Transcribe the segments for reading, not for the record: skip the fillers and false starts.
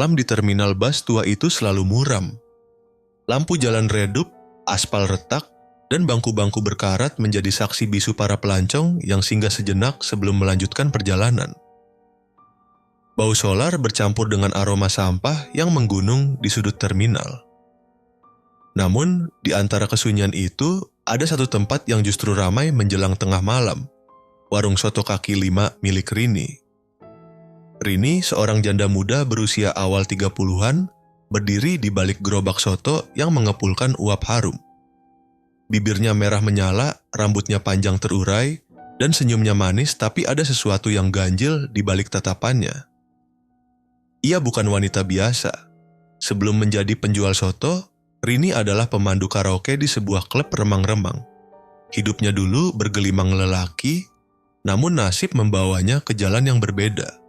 malam di terminal bus tua itu selalu muram. Lampu jalan redup, aspal retak, dan bangku-bangku berkarat menjadi saksi bisu para pelancong yang singgah sejenak sebelum melanjutkan perjalanan. Bau solar bercampur dengan aroma sampah yang menggunung di sudut terminal. Namun, di antara kesunyian itu, ada satu tempat yang justru ramai menjelang tengah malam, warung soto kaki 5 milik Rini. Rini, seorang janda muda berusia awal 30-an, berdiri di balik gerobak soto yang mengepulkan uap harum. Bibirnya merah menyala, rambutnya panjang terurai, dan senyumnya manis, tapi ada sesuatu yang ganjil di balik tatapannya. Ia bukan wanita biasa. Sebelum menjadi penjual soto, Rini adalah pemandu karaoke di sebuah klub remang-remang. Hidupnya dulu bergelimang lelaki, namun nasib membawanya ke jalan yang berbeda.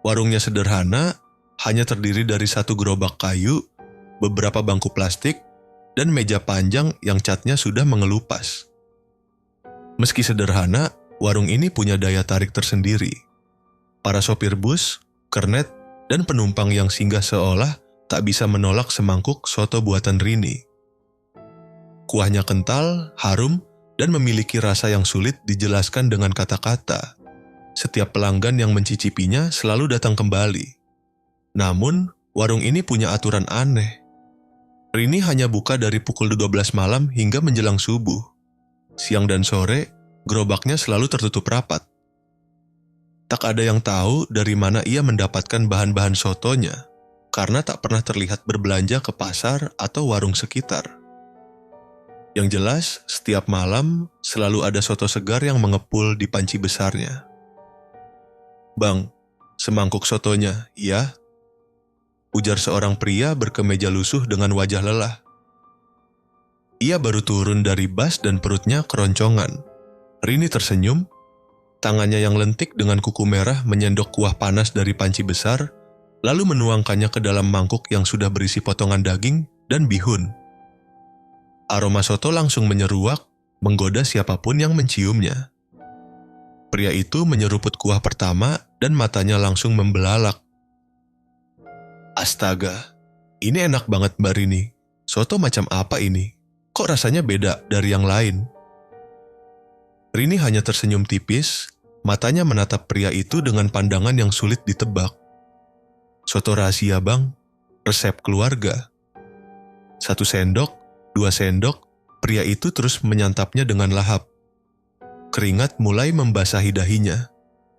Warungnya sederhana, hanya terdiri dari satu gerobak kayu, beberapa bangku plastik, dan meja panjang yang catnya sudah mengelupas. Meski sederhana, warung ini punya daya tarik tersendiri. Para sopir bus, kernet, dan penumpang yang singgah seolah tak bisa menolak semangkuk soto buatan Rini. Kuahnya kental, harum, dan memiliki rasa yang sulit dijelaskan dengan kata-kata. Setiap pelanggan yang mencicipinya selalu datang kembali. Namun, warung ini punya aturan aneh. Rini hanya buka dari pukul 12 malam hingga menjelang subuh. Siang dan sore, gerobaknya selalu tertutup rapat. Tak ada yang tahu dari mana ia mendapatkan bahan-bahan sotonya, karena tak pernah terlihat berbelanja ke pasar atau warung sekitar. Yang jelas, setiap malam selalu ada soto segar yang mengepul di panci besarnya. "Bang, semangkuk sotonya, iya?" ujar seorang pria berkemeja lusuh dengan wajah lelah. Ia baru turun dari bus dan perutnya keroncongan. Rini tersenyum, tangannya yang lentik dengan kuku merah menyendok kuah panas dari panci besar, lalu menuangkannya ke dalam mangkuk yang sudah berisi potongan daging dan bihun. Aroma soto langsung menyeruak, menggoda siapapun yang menciumnya. Pria itu menyeruput kuah pertama dan matanya langsung membelalak. "Astaga, ini enak banget Mbak Rini. Soto macam apa ini? Kok rasanya beda dari yang lain?" Rini hanya tersenyum tipis, matanya menatap pria itu dengan pandangan yang sulit ditebak. "Soto rahasia bang, resep keluarga." 1 sendok, 2 sendok, pria itu terus menyantapnya dengan lahap. Keringat mulai membasahi dahinya.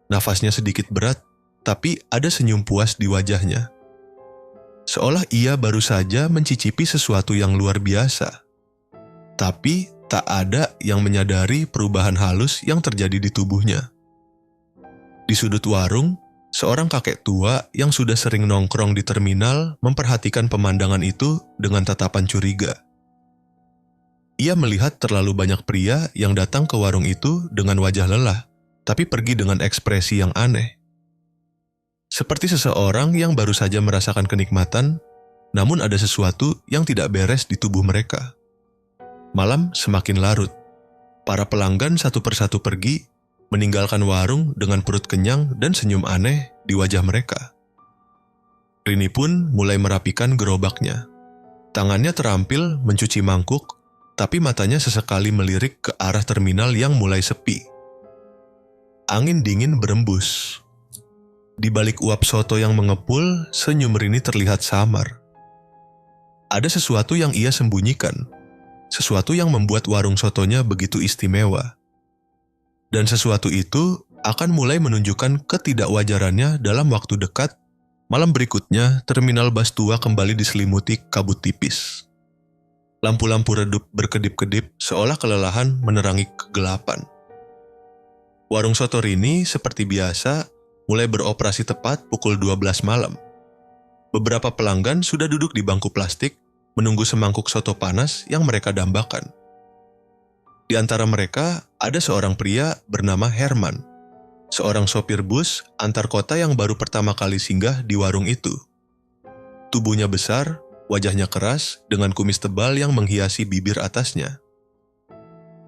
Nafasnya sedikit berat, tapi ada senyum puas di wajahnya. Seolah ia baru saja mencicipi sesuatu yang luar biasa. Tapi tak ada yang menyadari perubahan halus yang terjadi di tubuhnya. Di sudut warung, seorang kakek tua yang sudah sering nongkrong di terminal memperhatikan pemandangan itu dengan tatapan curiga. Ia melihat terlalu banyak pria yang datang ke warung itu dengan wajah lelah, tapi pergi dengan ekspresi yang aneh. Seperti seseorang yang baru saja merasakan kenikmatan, namun ada sesuatu yang tidak beres di tubuh mereka. Malam semakin larut. Para pelanggan satu persatu pergi, meninggalkan warung dengan perut kenyang dan senyum aneh di wajah mereka. Rini pun mulai merapikan gerobaknya. Tangannya terampil mencuci mangkuk, tapi matanya sesekali melirik ke arah terminal yang mulai sepi. Angin dingin berembus. Di balik uap soto yang mengepul, senyum Rini terlihat samar. Ada sesuatu yang ia sembunyikan, sesuatu yang membuat warung sotonya begitu istimewa. Dan sesuatu itu akan mulai menunjukkan ketidakwajarannya dalam waktu dekat. Malam berikutnya, terminal bus tua kembali diselimuti kabut tipis. Lampu-lampu redup berkedip-kedip seolah kelelahan menerangi kegelapan. Warung soto Rini seperti biasa mulai beroperasi tepat pukul 12 malam. Beberapa pelanggan sudah duduk di bangku plastik menunggu semangkuk soto panas yang mereka dambakan. Di antara mereka ada seorang pria bernama Herman, seorang sopir bus antar kota yang baru pertama kali singgah di warung itu. Tubuhnya besar, wajahnya keras dengan kumis tebal yang menghiasi bibir atasnya.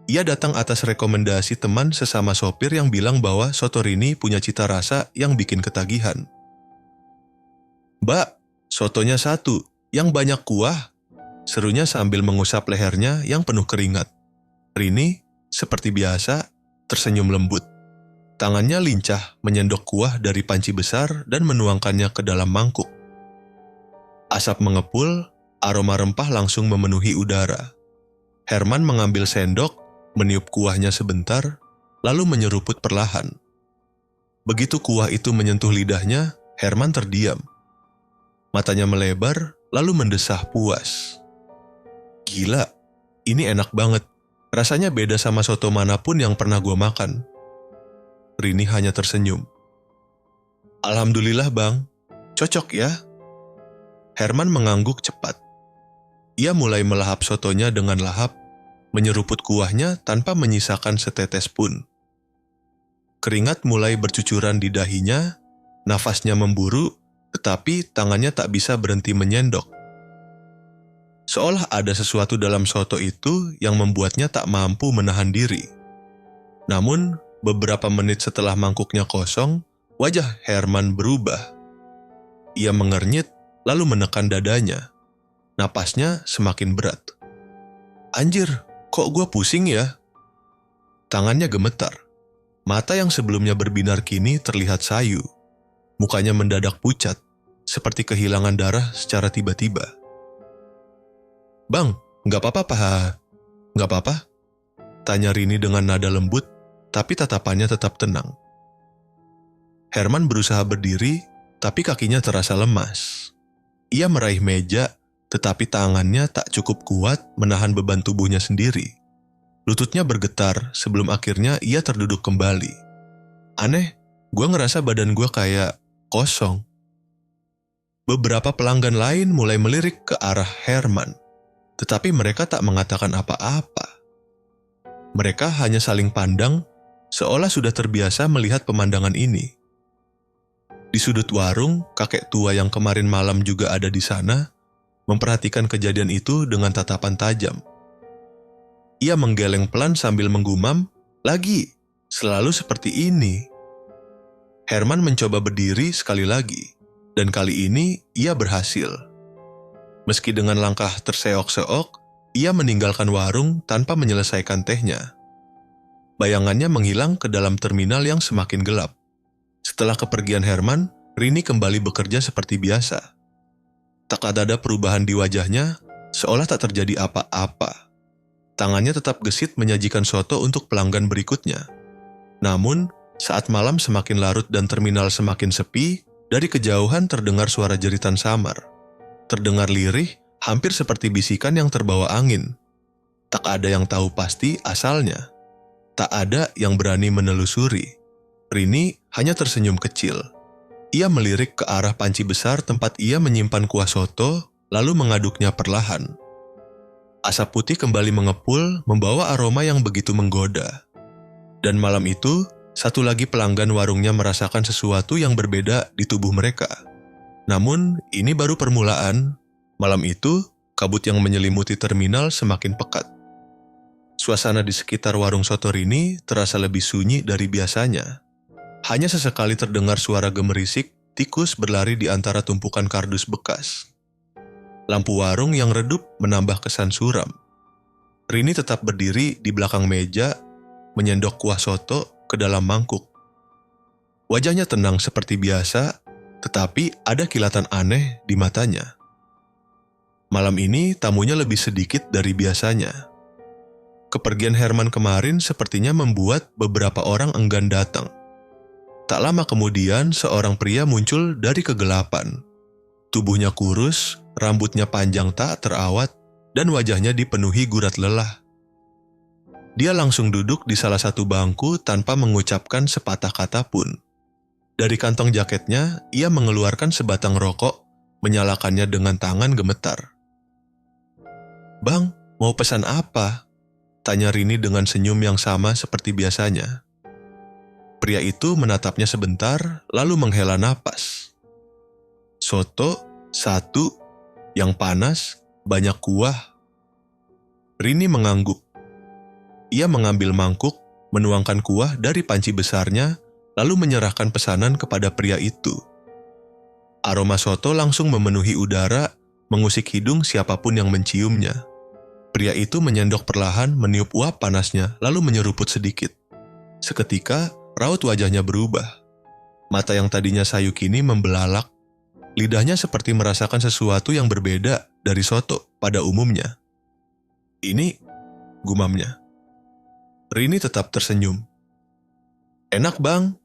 Ia datang atas rekomendasi teman sesama sopir yang bilang bahwa soto Rini punya cita rasa yang bikin ketagihan. "Mbak, sotonya satu, yang banyak kuah," serunya sambil mengusap lehernya yang penuh keringat. Rini, seperti biasa, tersenyum lembut. Tangannya lincah menyendok kuah dari panci besar dan menuangkannya ke dalam mangkuk. Asap mengepul, aroma rempah langsung memenuhi udara. Herman mengambil sendok, meniup kuahnya sebentar, lalu menyeruput perlahan. Begitu kuah itu menyentuh lidahnya, Herman terdiam. Matanya melebar, lalu mendesah puas. "Gila, ini enak banget. Rasanya beda sama soto manapun yang pernah gue makan." Rini hanya tersenyum. "Alhamdulillah bang, cocok ya." Herman mengangguk cepat. Ia mulai melahap sotonya dengan lahap, menyeruput kuahnya tanpa menyisakan setetes pun. Keringat mulai bercucuran di dahinya, nafasnya memburu, tetapi tangannya tak bisa berhenti menyendok. Seolah ada sesuatu dalam soto itu yang membuatnya tak mampu menahan diri. Namun, beberapa menit setelah mangkuknya kosong, wajah Herman berubah. Ia mengernyit, lalu menekan dadanya. Napasnya semakin berat. "Anjir, kok gue pusing ya?" Tangannya gemetar. Mata yang sebelumnya berbinar kini terlihat sayu. Mukanya mendadak pucat, seperti kehilangan darah secara tiba-tiba. "Bang, nggak apa-apa, Pak?" "Nggak apa-apa?" tanya Rini dengan nada lembut, tapi tatapannya tetap tenang. Herman berusaha berdiri, tapi kakinya terasa lemas. Ia meraih meja, tetapi tangannya tak cukup kuat menahan beban tubuhnya sendiri. Lututnya bergetar sebelum akhirnya ia terduduk kembali. Aneh, gue ngerasa badan gue kayak kosong. Beberapa pelanggan lain mulai melirik ke arah Herman, tetapi mereka tak mengatakan apa-apa. Mereka hanya saling pandang, seolah sudah terbiasa melihat pemandangan ini. Di sudut warung, kakek tua yang kemarin malam juga ada di sana, memperhatikan kejadian itu dengan tatapan tajam. Ia menggeleng pelan sambil menggumam, "Lagi, selalu seperti ini." Herman mencoba berdiri sekali lagi, dan kali ini ia berhasil. Meski dengan langkah terseok-seok, ia meninggalkan warung tanpa menyelesaikan tehnya. Bayangannya menghilang ke dalam terminal yang semakin gelap. Setelah kepergian Herman, Rini kembali bekerja seperti biasa. Tak ada perubahan di wajahnya, seolah tak terjadi apa-apa. Tangannya tetap gesit menyajikan soto untuk pelanggan berikutnya. Namun, saat malam semakin larut dan terminal semakin sepi, dari kejauhan terdengar suara jeritan samar. Terdengar lirih, hampir seperti bisikan yang terbawa angin. Tak ada yang tahu pasti asalnya. Tak ada yang berani menelusuri. Rini hanya tersenyum kecil. Ia melirik ke arah panci besar tempat ia menyimpan kuah soto, lalu mengaduknya perlahan. Asap putih kembali mengepul, membawa aroma yang begitu menggoda. Dan malam itu, satu lagi pelanggan warungnya merasakan sesuatu yang berbeda di tubuh mereka. Namun, ini baru permulaan. Malam itu, kabut yang menyelimuti terminal semakin pekat. Suasana di sekitar warung soto Rini terasa lebih sunyi dari biasanya. Hanya sesekali terdengar suara gemerisik, tikus berlari di antara tumpukan kardus bekas. Lampu warung yang redup menambah kesan suram. Rini tetap berdiri di belakang meja, menyendok kuah soto ke dalam mangkuk. Wajahnya tenang seperti biasa, tetapi ada kilatan aneh di matanya. Malam ini tamunya lebih sedikit dari biasanya. Kepergian Herman kemarin sepertinya membuat beberapa orang enggan datang. Tak lama kemudian seorang pria muncul dari kegelapan. Tubuhnya kurus, rambutnya panjang tak terawat, dan wajahnya dipenuhi gurat lelah. Dia langsung duduk di salah satu bangku tanpa mengucapkan sepatah kata pun. Dari kantong jaketnya, ia mengeluarkan sebatang rokok, menyalakannya dengan tangan gemetar. "Bang, mau pesan apa?" tanya Rini dengan senyum yang sama seperti biasanya. Pria itu menatapnya sebentar, lalu menghela napas. "Soto, satu, yang panas, banyak kuah." Rini mengangguk. Ia mengambil mangkuk, menuangkan kuah dari panci besarnya, lalu menyerahkan pesanan kepada pria itu. Aroma soto langsung memenuhi udara, mengusik hidung siapapun yang menciumnya. Pria itu menyendok perlahan, meniup uap panasnya, lalu menyeruput sedikit. Seketika, raut wajahnya berubah. Mata yang tadinya sayu kini membelalak. Lidahnya seperti merasakan sesuatu yang berbeda dari soto pada umumnya. "Ini," gumamnya. Rini tetap tersenyum. "Enak, Bang."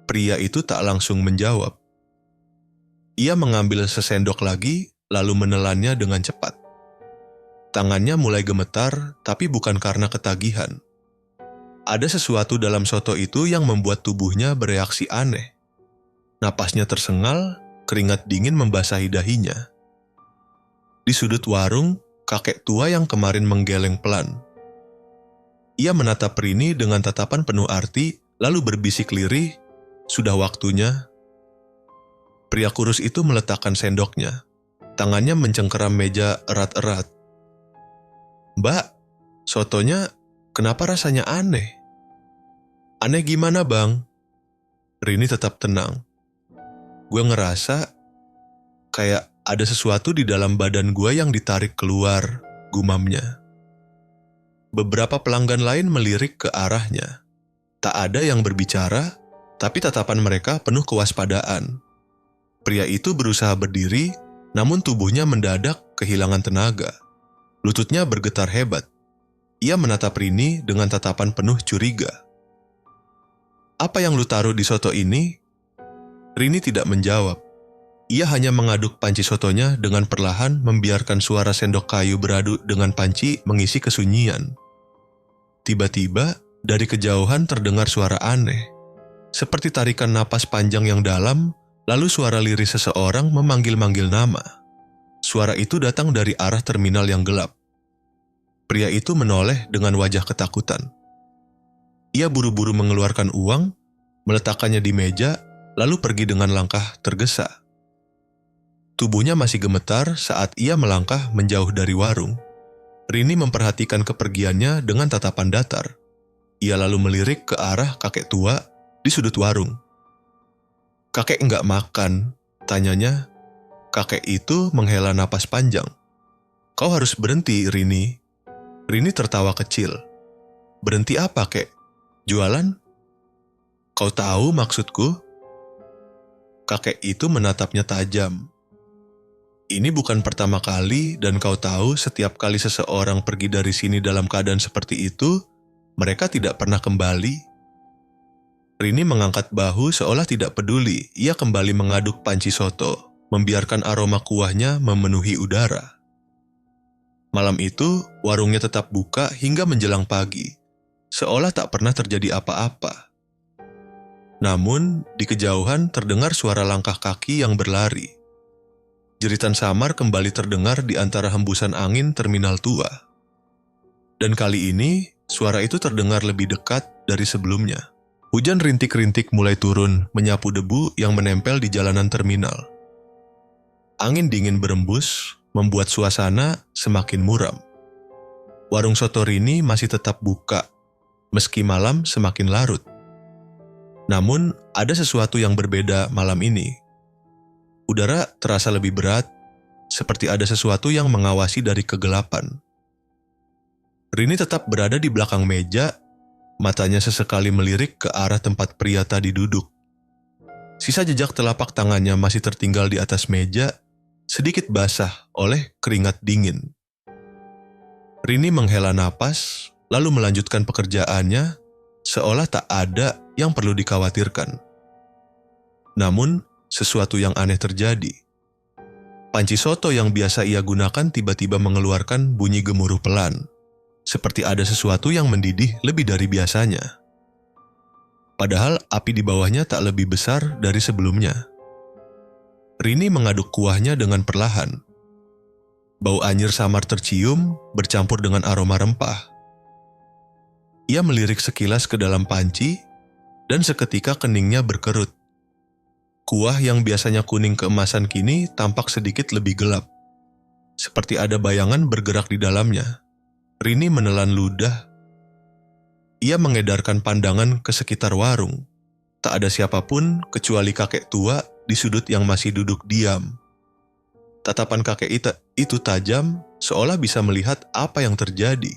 Pria itu tak langsung menjawab. Ia mengambil sesendok lagi, lalu menelannya dengan cepat. Tangannya mulai gemetar, tapi bukan karena ketagihan. Ada sesuatu dalam soto itu yang membuat tubuhnya bereaksi aneh. Napasnya tersengal, keringat dingin membasahi dahinya. Di sudut warung, kakek tua yang kemarin menggeleng pelan. Ia menatap Rini dengan tatapan penuh arti, lalu berbisik lirih, "Sudah waktunya." Pria kurus itu meletakkan sendoknya. Tangannya mencengkeram meja erat-erat. "Mbak, sotonya kenapa rasanya aneh?" "Aneh gimana, Bang?" Rini tetap tenang. "Gue ngerasa kayak ada sesuatu di dalam badan gue yang ditarik keluar," gumamnya. Beberapa pelanggan lain melirik ke arahnya. Tak ada yang berbicara, tapi tatapan mereka penuh kewaspadaan. Pria itu berusaha berdiri, namun tubuhnya mendadak kehilangan tenaga. Lututnya bergetar hebat. Ia menatap Rini dengan tatapan penuh curiga. "Apa yang lu taruh di soto ini?" Rini tidak menjawab. Ia hanya mengaduk panci sotonya dengan perlahan, membiarkan suara sendok kayu beradu dengan panci mengisi kesunyian. Tiba-tiba, dari kejauhan terdengar suara aneh. Seperti tarikan napas panjang yang dalam, lalu suara lirih seseorang memanggil-manggil nama. Suara itu datang dari arah terminal yang gelap. Pria itu menoleh dengan wajah ketakutan. Ia buru-buru mengeluarkan uang, meletakkannya di meja, lalu pergi dengan langkah tergesa. Tubuhnya masih gemetar saat ia melangkah menjauh dari warung. Rini memperhatikan kepergiannya dengan tatapan datar. Ia lalu melirik ke arah kakek tua di sudut warung. "Kakek enggak makan?" tanyanya. Kakek itu menghela napas panjang. "Kau harus berhenti, Rini." Rini tertawa kecil. "Berhenti apa, kek? Jualan?" "Kau tahu maksudku?" Kakek itu menatapnya tajam. "Ini bukan pertama kali dan kau tahu setiap kali seseorang pergi dari sini dalam keadaan seperti itu, mereka tidak pernah kembali." Rini mengangkat bahu seolah tidak peduli. Ia kembali mengaduk panci soto, membiarkan aroma kuahnya memenuhi udara. Malam itu, warungnya tetap buka hingga menjelang pagi, seolah tak pernah terjadi apa-apa. Namun, di kejauhan terdengar suara langkah kaki yang berlari. Jeritan samar kembali terdengar di antara hembusan angin terminal tua. Dan kali ini, suara itu terdengar lebih dekat dari sebelumnya. Hujan rintik-rintik mulai turun, menyapu debu yang menempel di jalanan terminal. Angin dingin berembus, membuat suasana semakin muram. Warung soto Rini masih tetap buka, meski malam semakin larut. Namun, ada sesuatu yang berbeda malam ini. Udara terasa lebih berat, seperti ada sesuatu yang mengawasi dari kegelapan. Rini tetap berada di belakang meja, matanya sesekali melirik ke arah tempat pria tadi duduk. Sisa jejak telapak tangannya masih tertinggal di atas meja, sedikit basah oleh keringat dingin. Rini menghela napas, lalu melanjutkan pekerjaannya, seolah tak ada yang perlu dikhawatirkan. Namun, sesuatu yang aneh terjadi. Panci soto yang biasa ia gunakan tiba-tiba mengeluarkan bunyi gemuruh pelan. Seperti ada sesuatu yang mendidih lebih dari biasanya. Padahal api di bawahnya tak lebih besar dari sebelumnya. Rini mengaduk kuahnya dengan perlahan. Bau anyir samar tercium bercampur dengan aroma rempah. Ia melirik sekilas ke dalam panci dan seketika keningnya berkerut. Kuah yang biasanya kuning keemasan kini tampak sedikit lebih gelap. Seperti ada bayangan bergerak di dalamnya. Rini menelan ludah. Ia mengedarkan pandangan ke sekitar warung. Tak ada siapapun kecuali kakek tua di sudut yang masih duduk diam. Tatapan kakek itu tajam, seolah bisa melihat apa yang terjadi.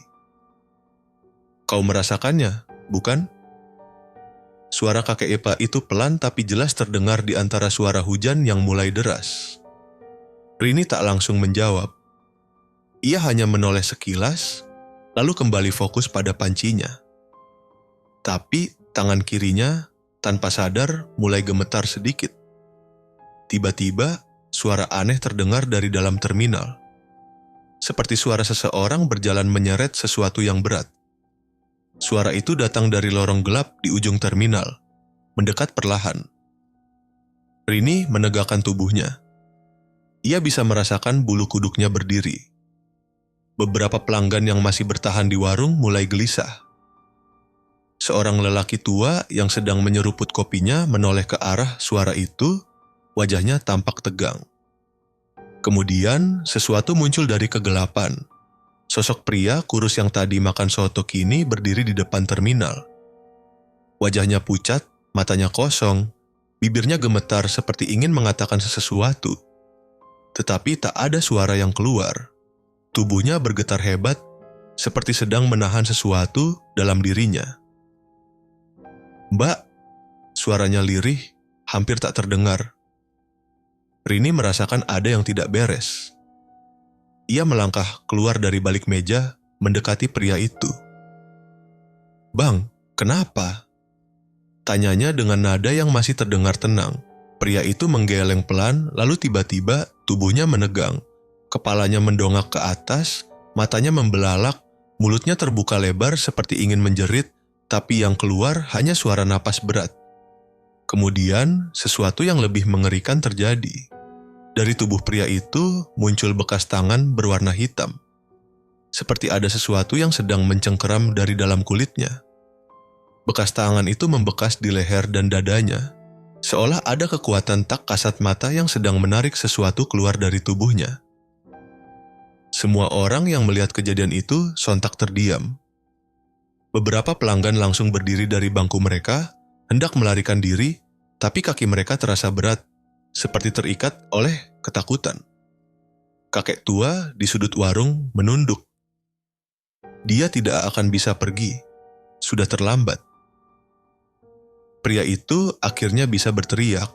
Kau merasakannya, bukan? Suara kakek Epa itu pelan tapi jelas terdengar di antara suara hujan yang mulai deras. Rini tak langsung menjawab. Ia hanya menoleh sekilas, lalu kembali fokus pada pancinya. Tapi tangan kirinya, tanpa sadar, mulai gemetar sedikit. Tiba-tiba, suara aneh terdengar dari dalam terminal. Seperti suara seseorang berjalan menyeret sesuatu yang berat. Suara itu datang dari lorong gelap di ujung terminal, mendekat perlahan. Rini menegakkan tubuhnya. Ia bisa merasakan bulu kuduknya berdiri. Beberapa pelanggan yang masih bertahan di warung mulai gelisah. Seorang lelaki tua yang sedang menyeruput kopinya menoleh ke arah suara itu, wajahnya tampak tegang. Kemudian, sesuatu muncul dari kegelapan. Sosok pria kurus yang tadi makan soto kini berdiri di depan terminal. Wajahnya pucat, matanya kosong, bibirnya gemetar seperti ingin mengatakan sesuatu. Tetapi tak ada suara yang keluar. Tubuhnya bergetar hebat, seperti sedang menahan sesuatu dalam dirinya. "Mbak," suaranya lirih, hampir tak terdengar. Rini merasakan ada yang tidak beres. Ia melangkah keluar dari balik meja, mendekati pria itu. "Bang, kenapa?" Tanyanya dengan nada yang masih terdengar tenang. Pria itu menggeleng pelan, lalu tiba-tiba tubuhnya menegang. Kepalanya mendongak ke atas, matanya membelalak, mulutnya terbuka lebar seperti ingin menjerit, tapi yang keluar hanya suara napas berat. Kemudian, sesuatu yang lebih mengerikan terjadi. Dari tubuh pria itu muncul bekas tangan berwarna hitam. Seperti ada sesuatu yang sedang mencengkeram dari dalam kulitnya. Bekas tangan itu membekas di leher dan dadanya, seolah ada kekuatan tak kasat mata yang sedang menarik sesuatu keluar dari tubuhnya. Semua orang yang melihat kejadian itu sontak terdiam. Beberapa pelanggan langsung berdiri dari bangku mereka, hendak melarikan diri, tapi kaki mereka terasa berat, seperti terikat oleh ketakutan. Kakek tua di sudut warung menunduk. Dia tidak akan bisa pergi. Sudah terlambat. Pria itu akhirnya bisa berteriak.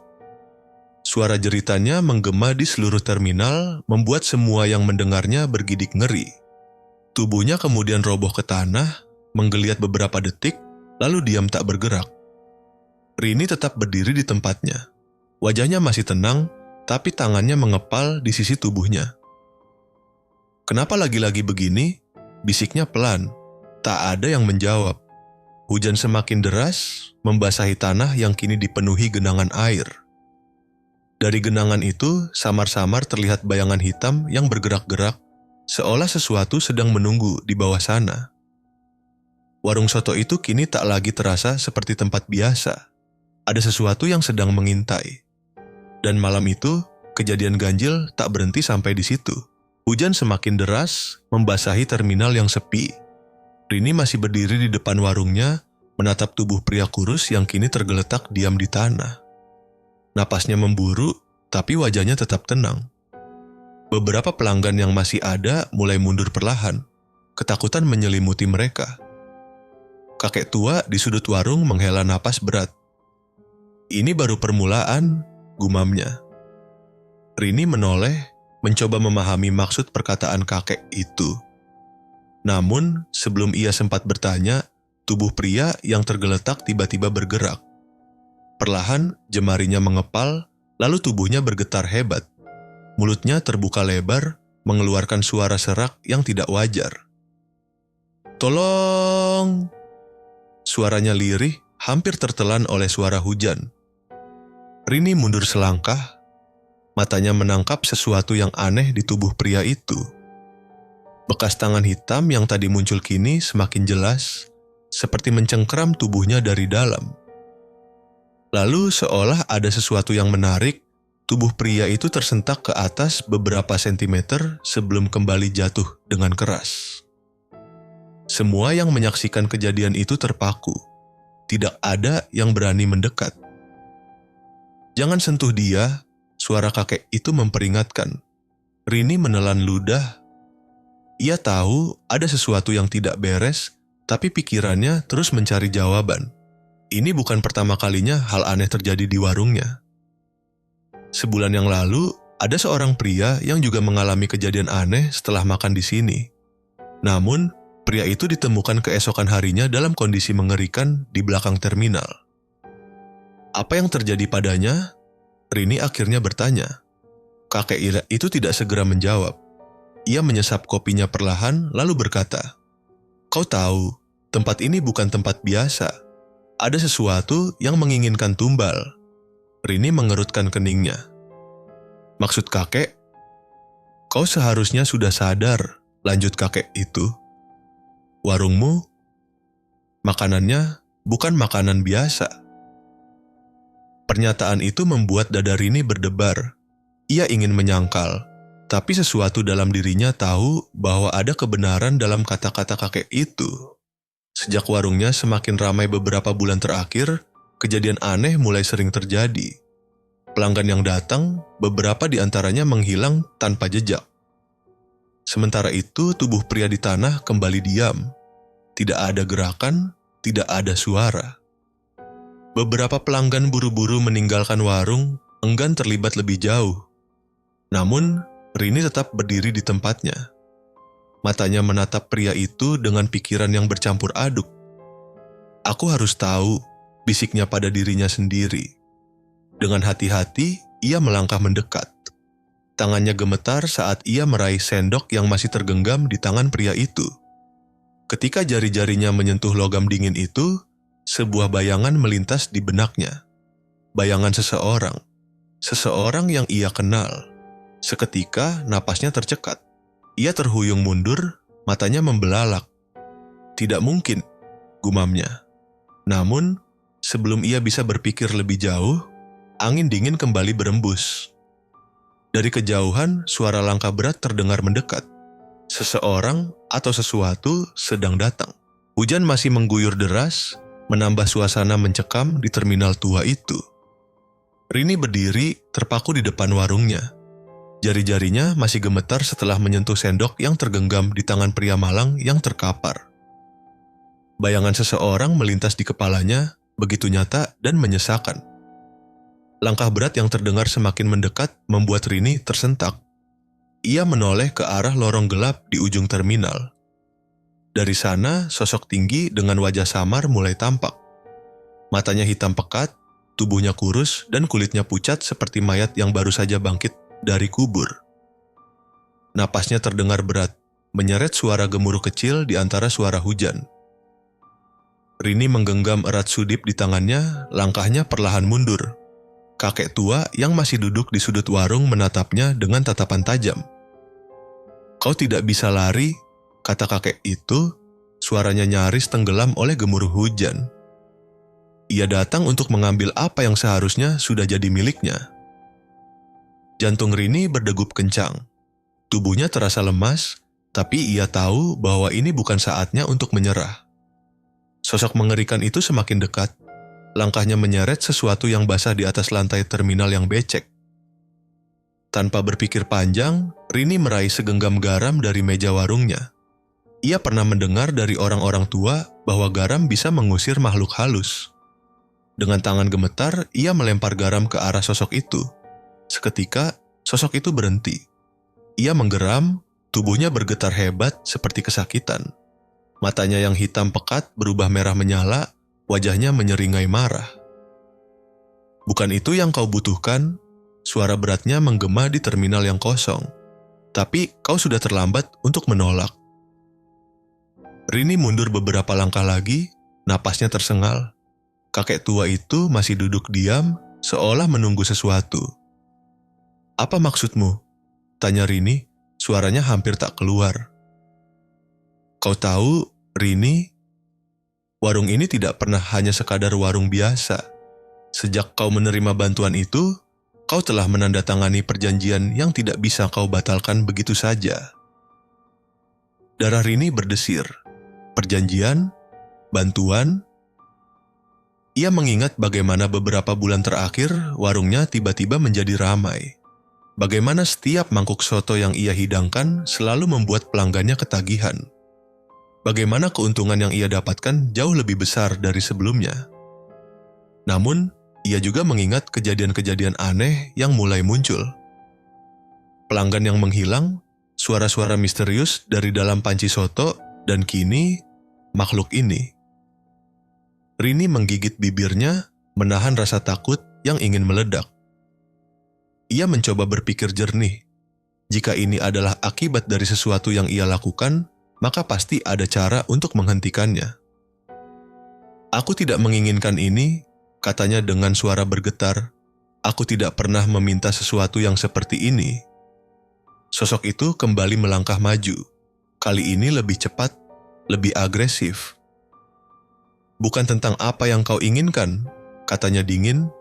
Suara jeritannya menggema di seluruh terminal, membuat semua yang mendengarnya bergidik ngeri. Tubuhnya kemudian roboh ke tanah, menggeliat beberapa detik, lalu diam tak bergerak. Rini tetap berdiri di tempatnya. Wajahnya masih tenang, tapi tangannya mengepal di sisi tubuhnya. "Kenapa lagi-lagi begini?" bisiknya pelan. Tak ada yang menjawab. Hujan semakin deras, membasahi tanah yang kini dipenuhi genangan air. Dari genangan itu, samar-samar terlihat bayangan hitam yang bergerak-gerak, seolah sesuatu sedang menunggu di bawah sana. Warung soto itu kini tak lagi terasa seperti tempat biasa. Ada sesuatu yang sedang mengintai. Dan malam itu, kejadian ganjil tak berhenti sampai di situ. Hujan semakin deras, membasahi terminal yang sepi. Rini masih berdiri di depan warungnya, menatap tubuh pria kurus yang kini tergeletak diam di tanah. Napasnya memburu, tapi wajahnya tetap tenang. Beberapa pelanggan yang masih ada mulai mundur perlahan. Ketakutan menyelimuti mereka. Kakek tua di sudut warung menghela napas berat. "Ini baru permulaan," gumamnya. Rini menoleh, mencoba memahami maksud perkataan kakek itu. Namun, sebelum ia sempat bertanya, tubuh pria yang tergeletak tiba-tiba bergerak. Perlahan, jemarinya mengepal, lalu tubuhnya bergetar hebat. Mulutnya terbuka lebar, mengeluarkan suara serak yang tidak wajar. "Tolong!" Suaranya lirih, hampir tertelan oleh suara hujan. Rini mundur selangkah, matanya menangkap sesuatu yang aneh di tubuh pria itu. Bekas tangan hitam yang tadi muncul kini semakin jelas, seperti mencengkeram tubuhnya dari dalam. Lalu seolah ada sesuatu yang menarik, tubuh pria itu tersentak ke atas beberapa sentimeter sebelum kembali jatuh dengan keras. Semua yang menyaksikan kejadian itu terpaku. Tidak ada yang berani mendekat. Jangan sentuh dia, suara kakek itu memperingatkan. Rini menelan ludah. Ia tahu ada sesuatu yang tidak beres, tapi pikirannya terus mencari jawaban. Ini bukan pertama kalinya hal aneh terjadi di warungnya. Sebulan yang lalu, ada seorang pria yang juga mengalami kejadian aneh setelah makan di sini. Namun, pria itu ditemukan keesokan harinya dalam kondisi mengerikan di belakang terminal. Apa yang terjadi padanya? Rini akhirnya bertanya. Kakek itu tidak segera menjawab. Ia menyesap kopinya perlahan lalu berkata, "Kau tahu, tempat ini bukan tempat biasa. Ada sesuatu yang menginginkan tumbal." Rini mengerutkan keningnya. "Maksud kakek?" "Kau seharusnya sudah sadar," lanjut kakek itu. "Warungmu, makanannya bukan makanan biasa." Pernyataan itu membuat dada Rini berdebar. Ia ingin menyangkal, tapi sesuatu dalam dirinya tahu bahwa ada kebenaran dalam kata-kata kakek itu. Sejak warungnya semakin ramai beberapa bulan terakhir, kejadian aneh mulai sering terjadi. Pelanggan yang datang, beberapa di antaranya menghilang tanpa jejak. Sementara itu, tubuh pria di tanah kembali diam. Tidak ada gerakan, tidak ada suara. Beberapa pelanggan buru-buru meninggalkan warung, enggan terlibat lebih jauh. Namun, Rini tetap berdiri di tempatnya. Matanya menatap pria itu dengan pikiran yang bercampur aduk. "Aku harus tahu," bisiknya pada dirinya sendiri. Dengan hati-hati, ia melangkah mendekat. Tangannya gemetar saat ia meraih sendok yang masih tergenggam di tangan pria itu. Ketika jari-jarinya menyentuh logam dingin itu, sebuah bayangan melintas di benaknya. Bayangan seseorang yang ia kenal. Seketika napasnya tercekat. Ia terhuyung mundur, matanya membelalak. "Tidak mungkin," gumamnya. Namun, sebelum ia bisa berpikir lebih jauh, angin dingin kembali berembus. Dari kejauhan, suara langkah berat terdengar mendekat. Seseorang atau sesuatu sedang datang. Hujan masih mengguyur deras, menambah suasana mencekam di terminal tua itu. Rini berdiri terpaku di depan warungnya. Jari-jarinya masih gemetar setelah menyentuh sendok yang tergenggam di tangan pria malang yang terkapar. Bayangan seseorang melintas di kepalanya, begitu nyata dan menyesakan. Langkah berat yang terdengar semakin mendekat membuat Rini tersentak. Ia menoleh ke arah lorong gelap di ujung terminal. Dari sana, sosok tinggi dengan wajah samar mulai tampak. Matanya hitam pekat, tubuhnya kurus, dan kulitnya pucat seperti mayat yang baru saja bangkit dari kubur. Napasnya terdengar berat, menyeret suara gemuruh kecil di antara suara hujan. Rini menggenggam erat sudip di tangannya, langkahnya perlahan mundur. Kakek tua yang masih duduk di sudut warung menatapnya dengan tatapan tajam. "Kau tidak bisa lari," kata kakek itu, suaranya nyaris tenggelam oleh gemuruh hujan. Ia datang untuk mengambil apa yang seharusnya sudah jadi miliknya. Jantung Rini berdegup kencang. Tubuhnya terasa lemas, tapi ia tahu bahwa ini bukan saatnya untuk menyerah. Sosok mengerikan itu semakin dekat. Langkahnya menyeret sesuatu yang basah di atas lantai terminal yang becek. Tanpa berpikir panjang, Rini meraih segenggam garam dari meja warungnya. Ia pernah mendengar dari orang-orang tua bahwa garam bisa mengusir makhluk halus. Dengan tangan gemetar, ia melempar garam ke arah sosok itu. Seketika, sosok itu berhenti. Ia menggeram, tubuhnya bergetar hebat seperti kesakitan. Matanya yang hitam pekat berubah merah menyala, wajahnya menyeringai marah. "Bukan itu yang kau butuhkan," suara beratnya menggema di terminal yang kosong. "Tapi kau sudah terlambat untuk menolak." Rini mundur beberapa langkah lagi, napasnya tersengal. Kakek tua itu masih duduk diam, seolah menunggu sesuatu. "Apa maksudmu?" tanya Rini, suaranya hampir tak keluar. "Kau tahu, Rini, warung ini tidak pernah hanya sekadar warung biasa. Sejak kau menerima bantuan itu, kau telah menandatangani perjanjian yang tidak bisa kau batalkan begitu saja." Darah Rini berdesir. Perjanjian? Bantuan? Ia mengingat bagaimana beberapa bulan terakhir warungnya tiba-tiba menjadi ramai. Bagaimana setiap mangkuk soto yang ia hidangkan selalu membuat pelanggannya ketagihan. Bagaimana keuntungan yang ia dapatkan jauh lebih besar dari sebelumnya. Namun, ia juga mengingat kejadian-kejadian aneh yang mulai muncul. Pelanggan yang menghilang, suara-suara misterius dari dalam panci soto, dan kini, makhluk ini. Rini menggigit bibirnya, menahan rasa takut yang ingin meledak. Ia mencoba berpikir jernih. Jika ini adalah akibat dari sesuatu yang ia lakukan, maka pasti ada cara untuk menghentikannya. Aku tidak menginginkan ini, katanya dengan suara bergetar. Aku tidak pernah meminta sesuatu yang seperti ini. Sosok itu kembali melangkah maju. Kali ini lebih cepat, lebih agresif. Bukan tentang apa yang kau inginkan, katanya dingin,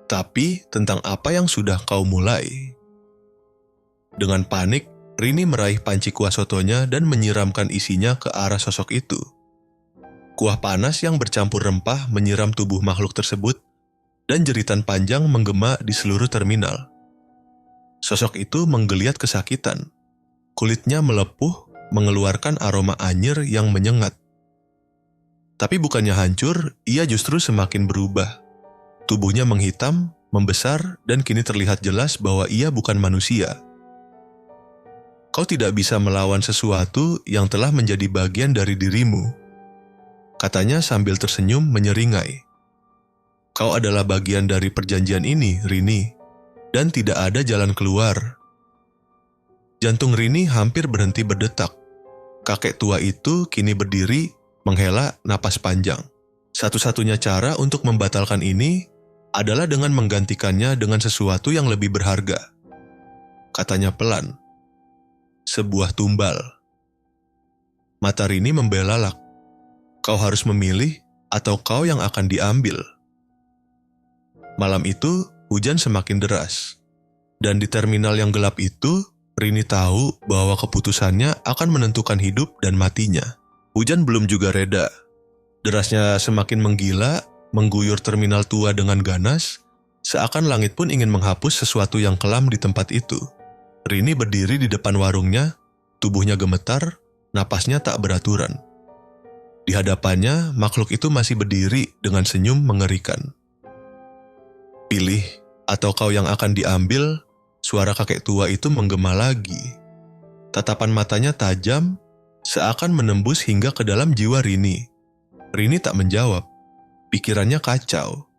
tapi tentang apa yang sudah kau mulai. Dengan panik, Rini meraih panci kuah sotonya dan menyiramkan isinya ke arah sosok itu. Kuah panas yang bercampur rempah menyiram tubuh makhluk tersebut dan jeritan panjang menggema di seluruh terminal. Sosok itu menggeliat kesakitan. Kulitnya melepuh, mengeluarkan aroma anyir yang menyengat. Tapi bukannya hancur, ia justru semakin berubah. Tubuhnya menghitam, membesar, dan kini terlihat jelas bahwa ia bukan manusia. Kau tidak bisa melawan sesuatu yang telah menjadi bagian dari dirimu, katanya sambil tersenyum menyeringai. Kau adalah bagian dari perjanjian ini, Rini, dan tidak ada jalan keluar. Jantung Rini hampir berhenti berdetak. Kakek tua itu kini berdiri, menghela napas panjang. Satu-satunya cara untuk membatalkan ini adalah dengan menggantikannya dengan sesuatu yang lebih berharga. Katanya pelan. Sebuah tumbal. Mata Rini membelalak. Kau harus memilih atau kau yang akan diambil. Malam itu, hujan semakin deras. Dan di terminal yang gelap itu, Rini tahu bahwa keputusannya akan menentukan hidup dan matinya. Hujan belum juga reda. Derasnya semakin menggila, mengguyur terminal tua dengan ganas, seakan langit pun ingin menghapus sesuatu yang kelam di tempat itu. Rini berdiri di depan warungnya, tubuhnya gemetar, napasnya tak beraturan. Di hadapannya, makhluk itu masih berdiri dengan senyum mengerikan. Pilih, atau kau yang akan diambil, suara kakek tua itu menggema lagi. Tatapan matanya tajam, seakan menembus hingga ke dalam jiwa Rini. Rini tak menjawab. Pikirannya kacau.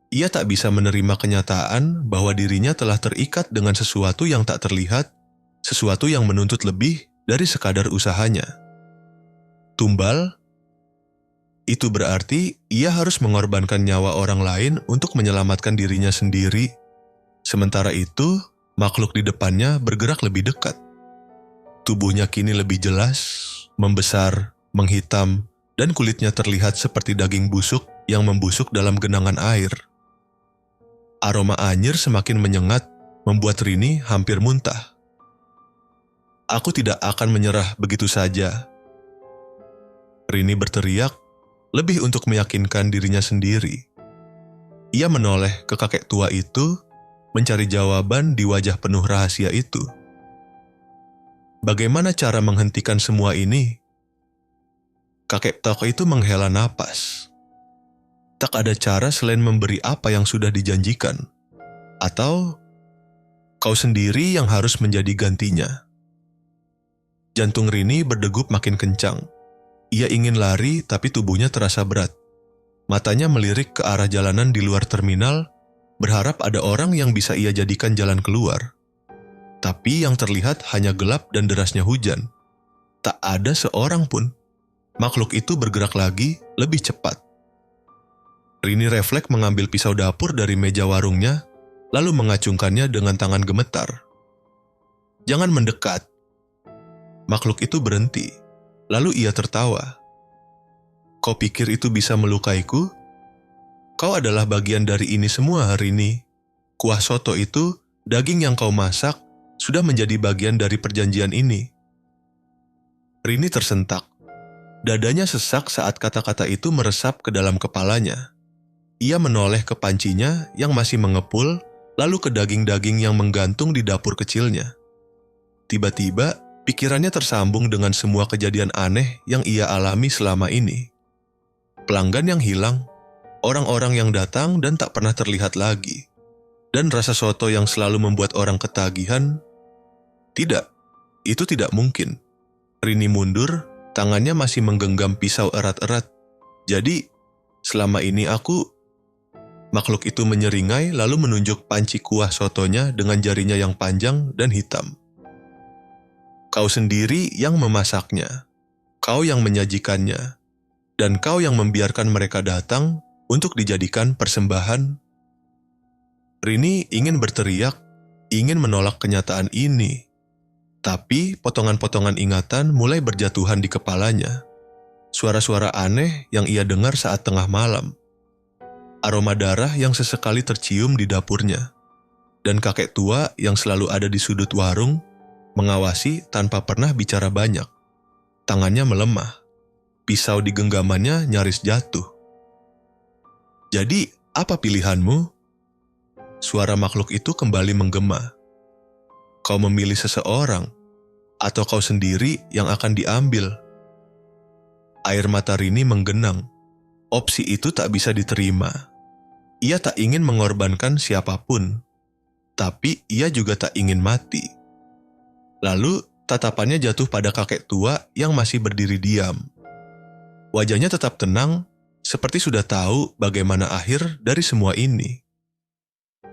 Ia tak bisa menerima kenyataan bahwa dirinya telah terikat dengan sesuatu yang tak terlihat, sesuatu yang menuntut lebih dari sekadar usahanya. Tumbal? Itu berarti ia harus mengorbankan nyawa orang lain untuk menyelamatkan dirinya sendiri. Sementara itu, makhluk di depannya bergerak lebih dekat. Tubuhnya kini lebih jelas, membesar, menghitam, dan kulitnya terlihat seperti daging busuk yang membusuk dalam genangan air. Aroma anyir semakin menyengat, membuat Rini hampir muntah. Aku tidak akan menyerah begitu saja. Rini berteriak, lebih untuk meyakinkan dirinya sendiri. Ia menoleh ke kakek tua itu, mencari jawaban di wajah penuh rahasia itu. Bagaimana cara menghentikan semua ini? Kakek tua itu menghela napas. Tak ada cara selain memberi apa yang sudah dijanjikan. Atau kau sendiri yang harus menjadi gantinya. Jantung Rini berdegup makin kencang. Ia ingin lari tapi tubuhnya terasa berat. Matanya melirik ke arah jalanan di luar terminal, berharap ada orang yang bisa ia jadikan jalan keluar. Tapi yang terlihat hanya gelap dan derasnya hujan. Tak ada seorang pun. Makhluk itu bergerak lagi, lebih cepat. Rini refleks mengambil pisau dapur dari meja warungnya, lalu mengacungkannya dengan tangan gemetar. Jangan mendekat. Makhluk itu berhenti, lalu ia tertawa. Kau pikir itu bisa melukaiku? Kau adalah bagian dari ini semua hari ini. Kuah soto itu, daging yang kau masak, sudah menjadi bagian dari perjanjian ini. Rini tersentak. Dadanya sesak saat kata-kata itu meresap ke dalam kepalanya. Ia menoleh ke pancinya yang masih mengepul, lalu ke daging-daging yang menggantung di dapur kecilnya. Tiba-tiba, pikirannya tersambung dengan semua kejadian aneh yang ia alami selama ini. Pelanggan yang hilang, orang-orang yang datang dan tak pernah terlihat lagi, dan rasa soto yang selalu membuat orang ketagihan. Tidak, itu tidak mungkin. Rini mundur, tangannya masih menggenggam pisau erat-erat. Jadi, selama ini Makhluk itu menyeringai lalu menunjuk panci kuah sotonya dengan jarinya yang panjang dan hitam. Kau sendiri yang memasaknya, kau yang menyajikannya, dan kau yang membiarkan mereka datang untuk dijadikan persembahan. Rini ingin berteriak, ingin menolak kenyataan ini. Tapi potongan-potongan ingatan mulai berjatuhan di kepalanya. Suara-suara aneh yang ia dengar saat tengah malam. Aroma darah yang sesekali tercium di dapurnya. Dan kakek tua yang selalu ada di sudut warung, mengawasi tanpa pernah bicara banyak. Tangannya melemah. Pisau di genggamannya nyaris jatuh. Jadi, apa pilihanmu? Suara makhluk itu kembali menggema. Kau memilih seseorang, atau kau sendiri yang akan diambil? Air mata Rini menggenang. Opsi itu tak bisa diterima. Ia tak ingin mengorbankan siapapun, tapi ia juga tak ingin mati. Lalu, tatapannya jatuh pada kakek tua yang masih berdiri diam. Wajahnya tetap tenang, seperti sudah tahu bagaimana akhir dari semua ini.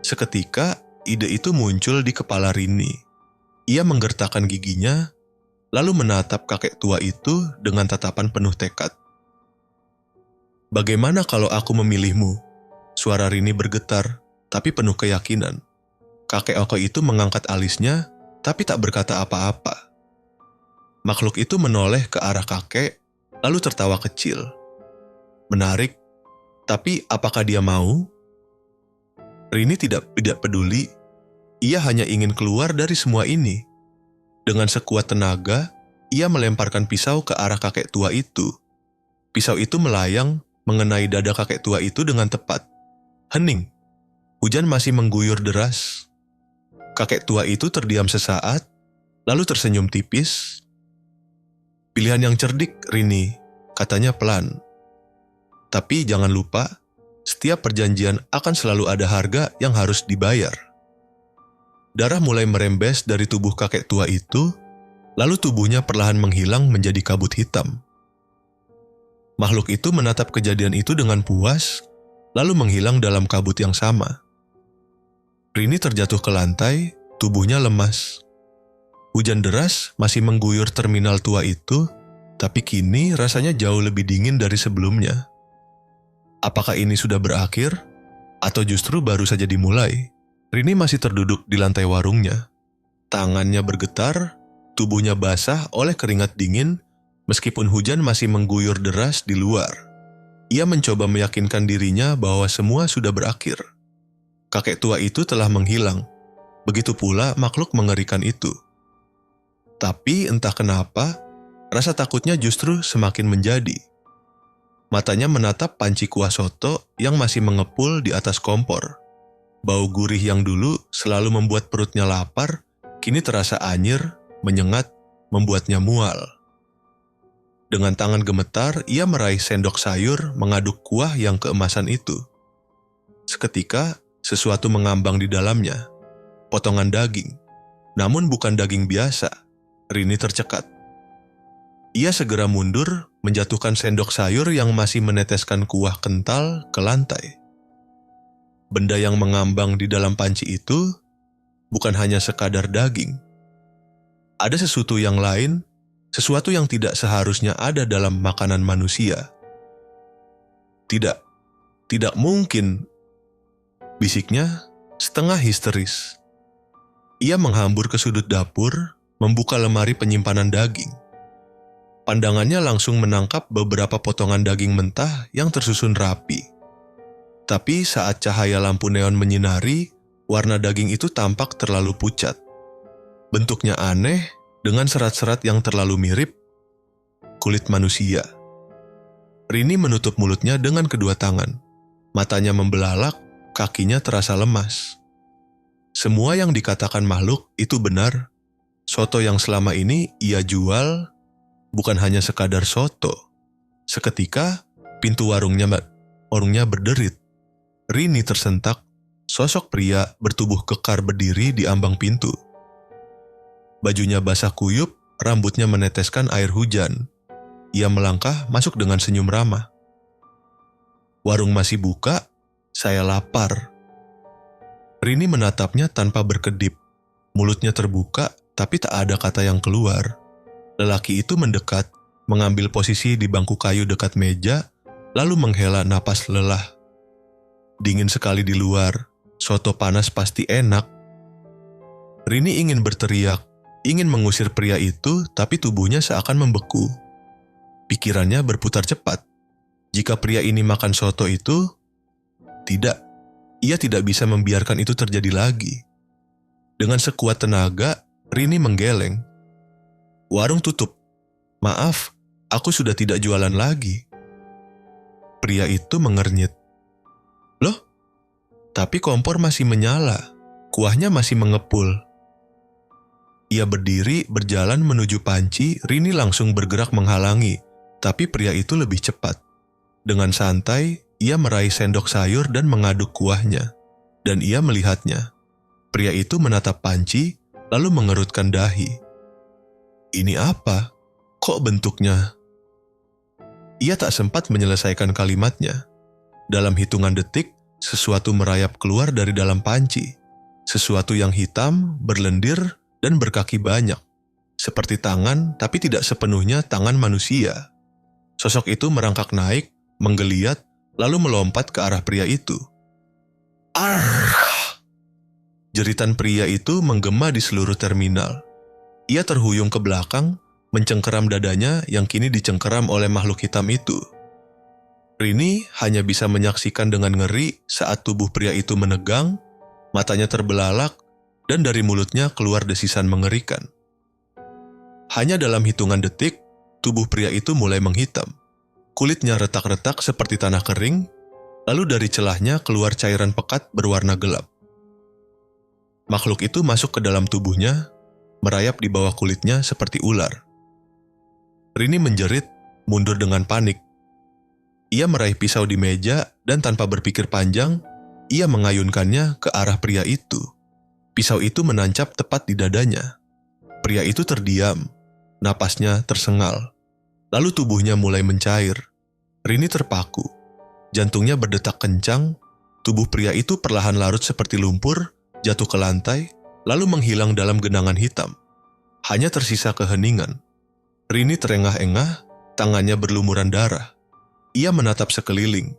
Seketika, ide itu muncul di kepala Rini. Ia menggertakkan giginya, lalu menatap kakek tua itu dengan tatapan penuh tekad. Bagaimana kalau aku memilihmu? Suara Rini bergetar, tapi penuh keyakinan. Kakek Oko itu mengangkat alisnya, tapi tak berkata apa-apa. Makhluk itu menoleh ke arah kakek, lalu tertawa kecil. Menarik, tapi apakah dia mau? Rini tidak peduli. Ia hanya ingin keluar dari semua ini. Dengan sekuat tenaga, ia melemparkan pisau ke arah kakek tua itu. Pisau itu melayang, mengenai dada kakek tua itu dengan tepat. Hening. Hujan masih mengguyur deras. Kakek tua itu terdiam sesaat, lalu tersenyum tipis. Pilihan yang cerdik, Rini, katanya pelan. Tapi jangan lupa, setiap perjanjian akan selalu ada harga yang harus dibayar. Darah mulai merembes dari tubuh kakek tua itu, lalu tubuhnya perlahan menghilang menjadi kabut hitam. Makhluk itu menatap kejadian itu dengan puas, lalu menghilang dalam kabut yang sama. Rini terjatuh ke lantai, tubuhnya lemas. Hujan deras masih mengguyur terminal tua itu, tapi kini rasanya jauh lebih dingin dari sebelumnya. Apakah ini sudah berakhir? Atau justru baru saja dimulai? Rini masih terduduk di lantai warungnya. Tangannya bergetar, tubuhnya basah oleh keringat dingin, meskipun hujan masih mengguyur deras di luar. Ia mencoba meyakinkan dirinya bahwa semua sudah berakhir. Kakek tua itu telah menghilang. Begitu pula makhluk mengerikan itu. Tapi entah kenapa, rasa takutnya justru semakin menjadi. Matanya menatap panci kuah soto yang masih mengepul di atas kompor. Bau gurih yang dulu selalu membuat perutnya lapar, kini terasa anyir, menyengat, membuatnya mual. Dengan tangan gemetar, ia meraih sendok sayur mengaduk kuah yang keemasan itu. Seketika, sesuatu mengambang di dalamnya. Potongan daging. Namun bukan daging biasa. Rini tercekat. Ia segera mundur, menjatuhkan sendok sayur yang masih meneteskan kuah kental ke lantai. Benda yang mengambang di dalam panci itu bukan hanya sekadar daging. Ada sesuatu yang lain, sesuatu yang tidak seharusnya ada dalam makanan manusia. Tidak mungkin, bisiknya setengah histeris. Ia menghambur ke sudut dapur, membuka lemari penyimpanan daging. Pandangannya langsung menangkap beberapa potongan daging mentah yang tersusun rapi. Tapi saat cahaya lampu neon menyinari, warna daging itu tampak terlalu pucat. Bentuknya aneh, dengan serat-serat yang terlalu mirip kulit manusia. Rini menutup mulutnya dengan kedua tangan. Matanya membelalak, kakinya terasa lemas. Semua yang dikatakan makhluk itu benar. Soto yang selama ini ia jual bukan hanya sekadar soto. Seketika, pintu warungnya berderit. Rini tersentak, sosok pria bertubuh kekar berdiri di ambang pintu. Bajunya basah kuyup, rambutnya meneteskan air hujan. Ia melangkah masuk dengan senyum ramah. Warung masih buka, saya lapar. Rini menatapnya tanpa berkedip. Mulutnya terbuka, tapi tak ada kata yang keluar. Lelaki itu mendekat, mengambil posisi di bangku kayu dekat meja, lalu menghela napas lelah. Dingin sekali di luar, soto panas pasti enak. Rini ingin berteriak, ingin mengusir pria itu, tapi tubuhnya seakan membeku. Pikirannya berputar cepat. Jika pria ini makan soto itu, ia tidak bisa membiarkan itu terjadi lagi. Dengan sekuat tenaga, Rini menggeleng. Warung tutup. Maaf, aku sudah tidak jualan lagi. Pria itu mengernyit. Loh, tapi kompor masih menyala, kuahnya masih mengepul. Ia berdiri berjalan menuju panci, Rini langsung bergerak menghalangi, tapi pria itu lebih cepat. Dengan santai, ia meraih sendok sayur dan mengaduk kuahnya. Dan ia melihatnya. Pria itu menatap panci, lalu mengerutkan dahi. Ini apa? Kok bentuknya? Ia tak sempat menyelesaikan kalimatnya. Dalam hitungan detik, sesuatu merayap keluar dari dalam panci. Sesuatu yang hitam, berlendir, dan berkaki banyak. Seperti tangan, tapi tidak sepenuhnya tangan manusia. Sosok itu merangkak naik, menggeliat, lalu melompat ke arah pria itu. Arr! Jeritan pria itu menggema di seluruh terminal. Ia terhuyung ke belakang, mencengkeram dadanya yang kini dicengkeram oleh makhluk hitam itu. Rini hanya bisa menyaksikan dengan ngeri saat tubuh pria itu menegang, matanya terbelalak, dan dari mulutnya keluar desisan mengerikan. Hanya dalam hitungan detik, tubuh pria itu mulai menghitam. Kulitnya retak-retak seperti tanah kering, lalu dari celahnya keluar cairan pekat berwarna gelap. Makhluk itu masuk ke dalam tubuhnya, merayap di bawah kulitnya seperti ular. Rini menjerit, mundur dengan panik. Ia meraih pisau di meja dan tanpa berpikir panjang, ia mengayunkannya ke arah pria itu. Pisau itu menancap tepat di dadanya. Pria itu terdiam, napasnya tersengal. Lalu tubuhnya mulai mencair. Rini terpaku. Jantungnya berdetak kencang. Tubuh pria itu perlahan larut seperti lumpur, jatuh ke lantai, lalu menghilang dalam genangan hitam. Hanya tersisa keheningan. Rini terengah-engah, tangannya berlumuran darah. Ia menatap sekeliling.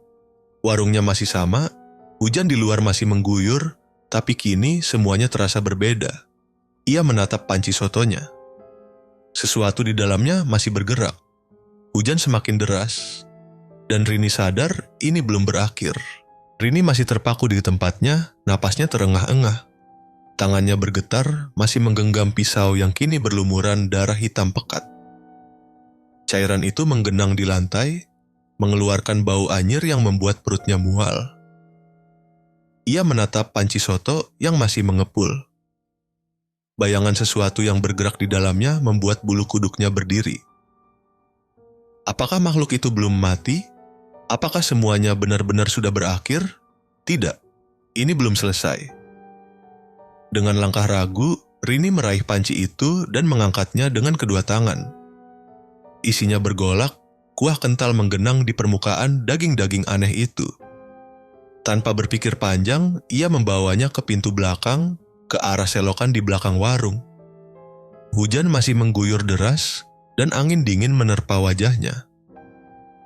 Warungnya masih sama, hujan di luar masih mengguyur, tapi kini semuanya terasa berbeda. Ia menatap panci sotonya. Sesuatu di dalamnya masih bergerak. Hujan semakin deras, dan Rini sadar ini belum berakhir. Rini masih terpaku di tempatnya, napasnya terengah-engah. Tangannya bergetar, masih menggenggam pisau yang kini berlumuran darah hitam pekat. Cairan itu menggenang di lantai, mengeluarkan bau anyir yang membuat perutnya mual. Ia menatap panci soto yang masih mengepul. Bayangan sesuatu yang bergerak di dalamnya membuat bulu kuduknya berdiri. Apakah makhluk itu belum mati? Apakah semuanya benar-benar sudah berakhir? Tidak, ini belum selesai. Dengan langkah ragu, Rini meraih panci itu dan mengangkatnya dengan kedua tangan. Isinya bergolak, kuah kental menggenang di permukaan daging-daging aneh itu. Tanpa berpikir panjang, ia membawanya ke pintu belakang, ke arah selokan di belakang warung. Hujan masih mengguyur deras, dan angin dingin menerpa wajahnya.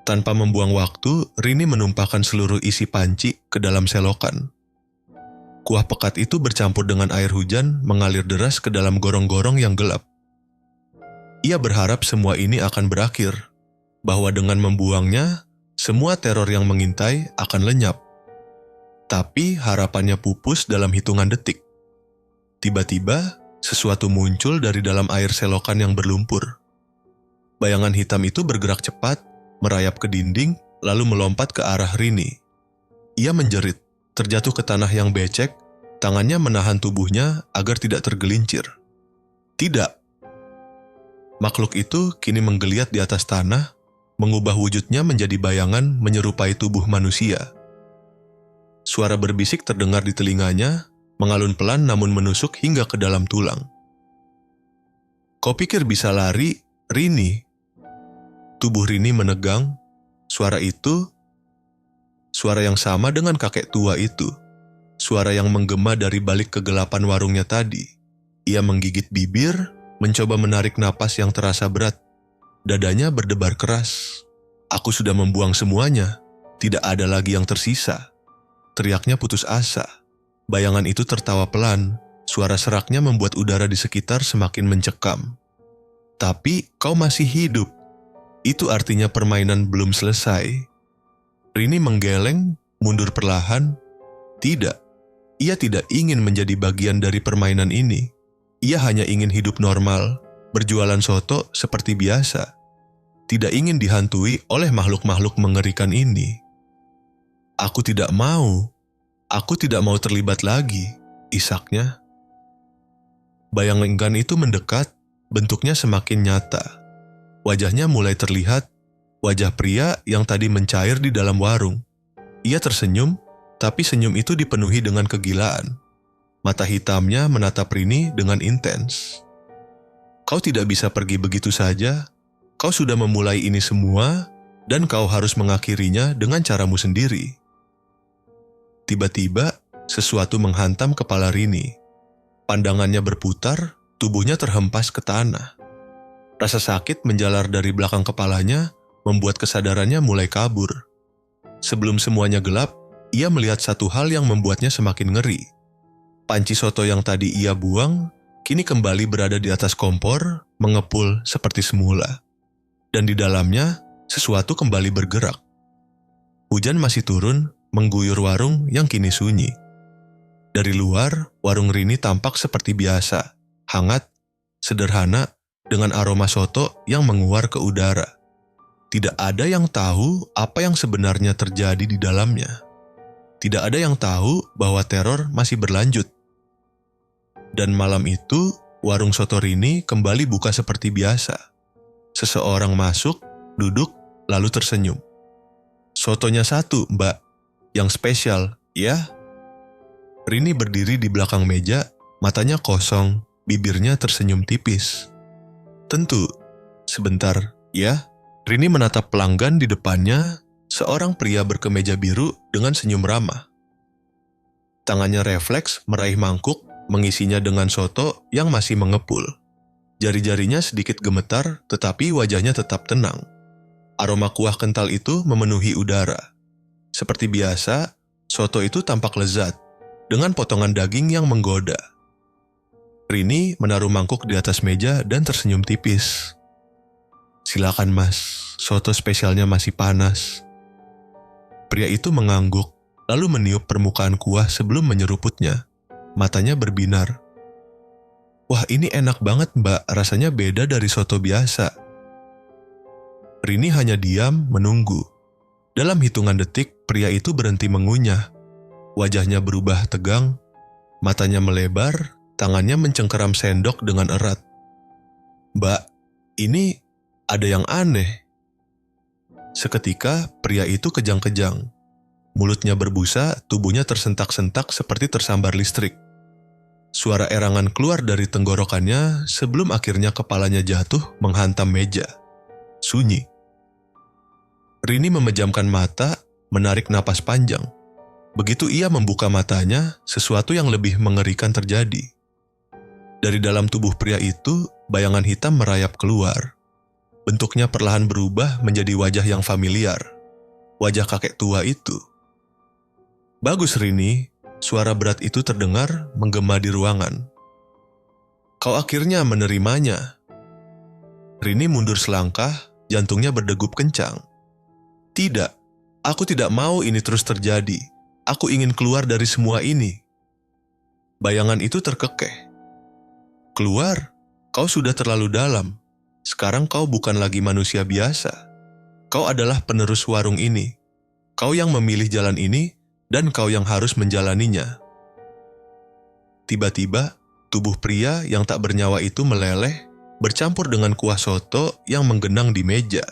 Tanpa membuang waktu, Rini menumpahkan seluruh isi panci ke dalam selokan. Kuah pekat itu bercampur dengan air hujan mengalir deras ke dalam gorong-gorong yang gelap. Ia berharap semua ini akan berakhir, bahwa dengan membuangnya, semua teror yang mengintai akan lenyap. Tapi harapannya pupus dalam hitungan detik. Tiba-tiba, sesuatu muncul dari dalam air selokan yang berlumpur. Bayangan hitam itu bergerak cepat, merayap ke dinding, lalu melompat ke arah Rini. Ia menjerit, terjatuh ke tanah yang becek, tangannya menahan tubuhnya agar tidak tergelincir. Tidak. Makhluk itu kini menggeliat di atas tanah, mengubah wujudnya menjadi bayangan menyerupai tubuh manusia. Suara berbisik terdengar di telinganya, mengalun pelan namun menusuk hingga ke dalam tulang. Kau pikir bisa lari, Rini? Tubuh Rini menegang. Suara itu, suara yang sama dengan kakek tua itu. Suara yang menggema dari balik kegelapan warungnya tadi. Ia menggigit bibir, mencoba menarik napas yang terasa berat. Dadanya berdebar keras. Aku sudah membuang semuanya. Tidak ada lagi yang tersisa. Teriaknya putus asa. Bayangan itu tertawa pelan. Suara seraknya membuat udara di sekitar semakin mencekam. Tapi kau masih hidup. Itu artinya permainan belum selesai. Rini menggeleng, mundur perlahan. Tidak. Ia tidak ingin menjadi bagian dari permainan ini. Ia hanya ingin hidup normal, berjualan soto seperti biasa. Tidak ingin dihantui oleh makhluk-makhluk mengerikan ini. Aku tidak mau. Aku tidak mau terlibat lagi, isaknya. Bayangan itu mendekat, bentuknya semakin nyata. Wajahnya mulai terlihat, wajah pria yang tadi mencair di dalam warung. Ia tersenyum, tapi senyum itu dipenuhi dengan kegilaan. Mata hitamnya menatap Rini dengan intens. Kau tidak bisa pergi begitu saja. Kau sudah memulai ini semua, dan kau harus mengakhirinya dengan caramu sendiri. Tiba-tiba, sesuatu menghantam kepala Rini. Pandangannya berputar, tubuhnya terhempas ke tanah. Rasa sakit menjalar dari belakang kepalanya, membuat kesadarannya mulai kabur. Sebelum semuanya gelap, ia melihat satu hal yang membuatnya semakin ngeri. Panci soto yang tadi ia buang, kini kembali berada di atas kompor, mengepul seperti semula. Dan di dalamnya, sesuatu kembali bergerak. Hujan masih turun, mengguyur warung yang kini sunyi. Dari luar, warung Rini tampak seperti biasa, hangat, sederhana, dengan aroma soto yang menguar ke udara. Tidak ada yang tahu apa yang sebenarnya terjadi di dalamnya. Tidak ada yang tahu bahwa teror masih berlanjut. Dan malam itu, warung soto Rini kembali buka seperti biasa. Seseorang masuk, duduk, lalu tersenyum. Sotonya satu, Mbak. Yang spesial, ya? Rini berdiri di belakang meja, matanya kosong, bibirnya tersenyum tipis. Tentu, sebentar, ya? Rini menatap pelanggan di depannya, seorang pria berkemeja biru dengan senyum ramah. Tangannya refleks meraih mangkuk, mengisinya dengan soto yang masih mengepul. Jari-jarinya sedikit gemetar, tetapi wajahnya tetap tenang. Aroma kuah kental itu memenuhi udara. Seperti biasa, soto itu tampak lezat, dengan potongan daging yang menggoda. Rini menaruh mangkuk di atas meja dan tersenyum tipis. Silakan mas, soto spesialnya masih panas. Pria itu mengangguk, lalu meniup permukaan kuah sebelum menyeruputnya. Matanya berbinar. Wah, ini enak banget mbak, rasanya beda dari soto biasa. Rini hanya diam, menunggu. Dalam hitungan detik, pria itu berhenti mengunyah. Wajahnya berubah tegang, matanya melebar, tangannya mencengkeram sendok dengan erat. Mbak, ini ada yang aneh. Seketika, pria itu kejang-kejang. Mulutnya berbusa, tubuhnya tersentak-sentak seperti tersambar listrik. Suara erangan keluar dari tenggorokannya sebelum akhirnya kepalanya jatuh menghantam meja. Sunyi. Rini memejamkan mata, menarik napas panjang. Begitu ia membuka matanya, sesuatu yang lebih mengerikan terjadi. Dari dalam tubuh pria itu, bayangan hitam merayap keluar. Bentuknya perlahan berubah menjadi wajah yang familiar. Wajah kakek tua itu. Bagus Rini, suara berat itu terdengar menggema di ruangan. Kau akhirnya menerimanya. Rini mundur selangkah, jantungnya berdegup kencang. Tidak, aku tidak mau ini terus terjadi. Aku ingin keluar dari semua ini. Bayangan itu terkekeh. Keluar, kau sudah terlalu dalam. Sekarang kau bukan lagi manusia biasa. Kau adalah penerus warung ini. Kau yang memilih jalan ini, dan kau yang harus menjalaninya. Tiba-tiba, tubuh pria yang tak bernyawa itu meleleh, bercampur dengan kuah soto yang menggenang di meja.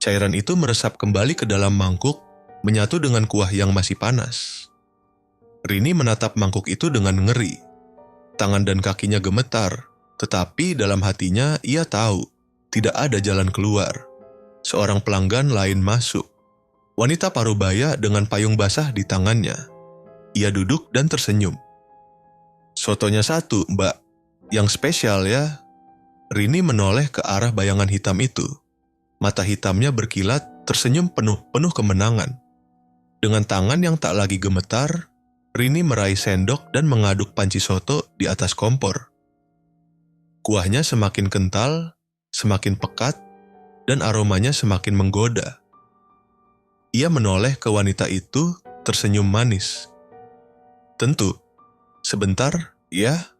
Cairan itu meresap kembali ke dalam mangkuk, menyatu dengan kuah yang masih panas. Rini menatap mangkuk itu dengan ngeri. Tangan dan kakinya gemetar, tetapi dalam hatinya ia tahu tidak ada jalan keluar. Seorang pelanggan lain masuk. Wanita parubaya dengan payung basah di tangannya. Ia duduk dan tersenyum. "Sotonya satu, Mbak. Yang spesial ya." Rini menoleh ke arah bayangan hitam itu. Mata hitamnya berkilat, tersenyum penuh kemenangan. Dengan tangan yang tak lagi gemetar, Rini meraih sendok dan mengaduk panci soto di atas kompor. Kuahnya semakin kental, semakin pekat, dan aromanya semakin menggoda. Ia menoleh ke wanita itu, tersenyum manis. "Tentu, sebentar, ya."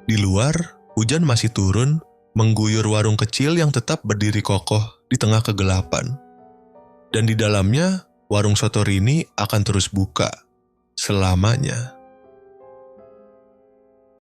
Di luar, hujan masih turun, mengguyur warung kecil yang tetap berdiri kokoh di tengah kegelapan. Dan di dalamnya, warung soto Rini akan terus buka selamanya.